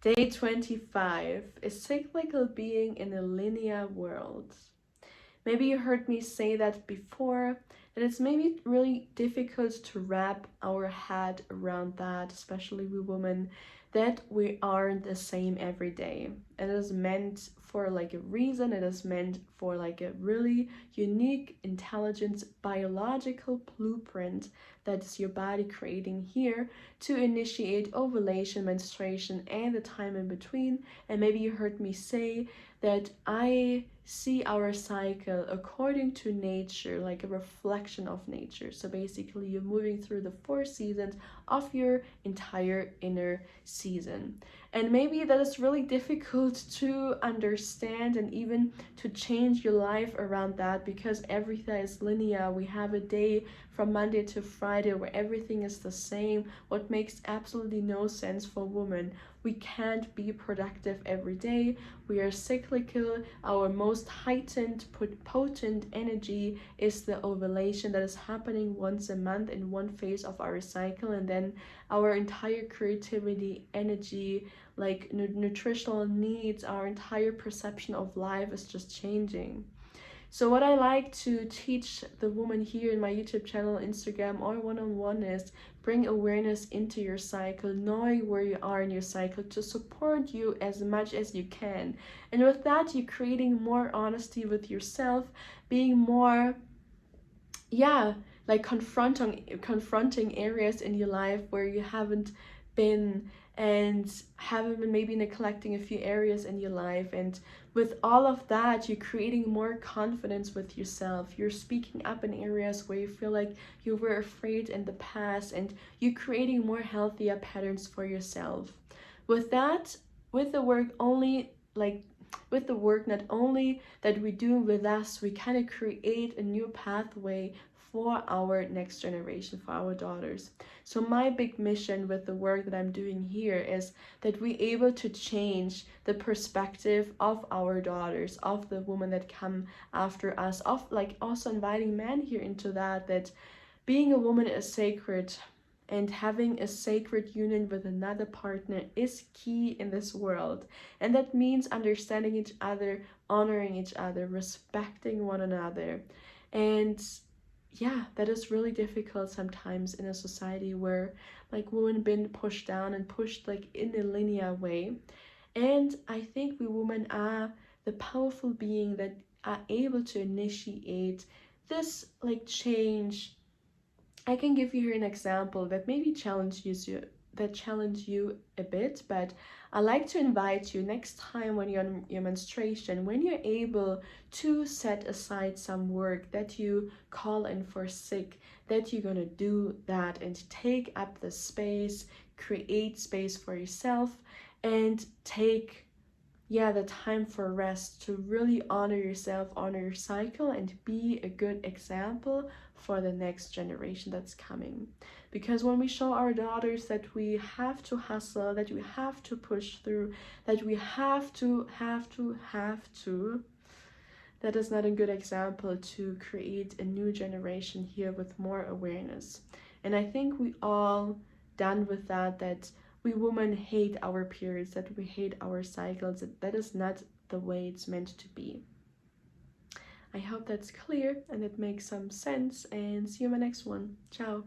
Day 25 is cyclical being in a linear world. Maybe you heard me say that before, that it's maybe really difficult to wrap our head around that, especially we women, that we aren't the same every day. It is meant for like a reason, it is meant for like a really unique intelligence biological blueprint that is your body creating here to initiate ovulation, menstruation, and the time in between. And maybe you heard me say that I see our cycle according to nature, like a reflection of nature. So basically, you're moving through the 4 seasons of your entire inner season. And maybe that is really difficult to understand and even to change your life around that, because everything is linear. We have a day from Monday to Friday where everything is the same, what makes absolutely no sense for women. We can't be productive every day. We are cyclical. Our most heightened, potent energy is the ovulation that is happening once a month in one phase of our cycle, and then our entire creativity, energy, like nutritional needs, our entire perception of life is just changing. So what I like to teach the woman here in my YouTube channel, Instagram, or one-on-one is bring awareness into your cycle, knowing where you are in your cycle to support you as much as you can. And with that, you're creating more honesty with yourself, being more, like confronting areas in your life where you haven't been, and haven't been maybe neglecting a few areas in your life. And with all of that, you're creating more confidence with yourself. You're speaking up in areas where you feel like you were afraid in the past, and you're creating more healthier patterns for yourself. With that, with the work only, like with the work not only that we do with us, we kind of create a new pathway for our next generation, for our daughters. So my big mission with the work that I'm doing here is that we're able to change the perspective of our daughters, of the women that come after us, of like also inviting men here into that being a woman is sacred, and having a sacred union with another partner is key in this world. And that means understanding each other, honoring each other, respecting one another. And yeah, that is really difficult sometimes in a society where like women been pushed down and pushed like in a linear way. And I think we women are the powerful being that are able to initiate this like change. I can give you here an example that maybe challenge you a bit, but I like to invite you next time when you're on your menstruation, when you're able to set aside some work that you call in for sick, that you're gonna do that and take up the space, create space for yourself, and take the time for rest, to really honor yourself, honor your cycle, and be a good example for the next generation that's coming. Because when we show our daughters that we have to hustle, that we have to push through, that we have to, that is not a good example to create a new generation here with more awareness. And I think we all done with that we women hate our periods, that we hate our cycles. That is not the way it's meant to be. I hope that's clear and it makes some sense, and see you in my next one. Ciao.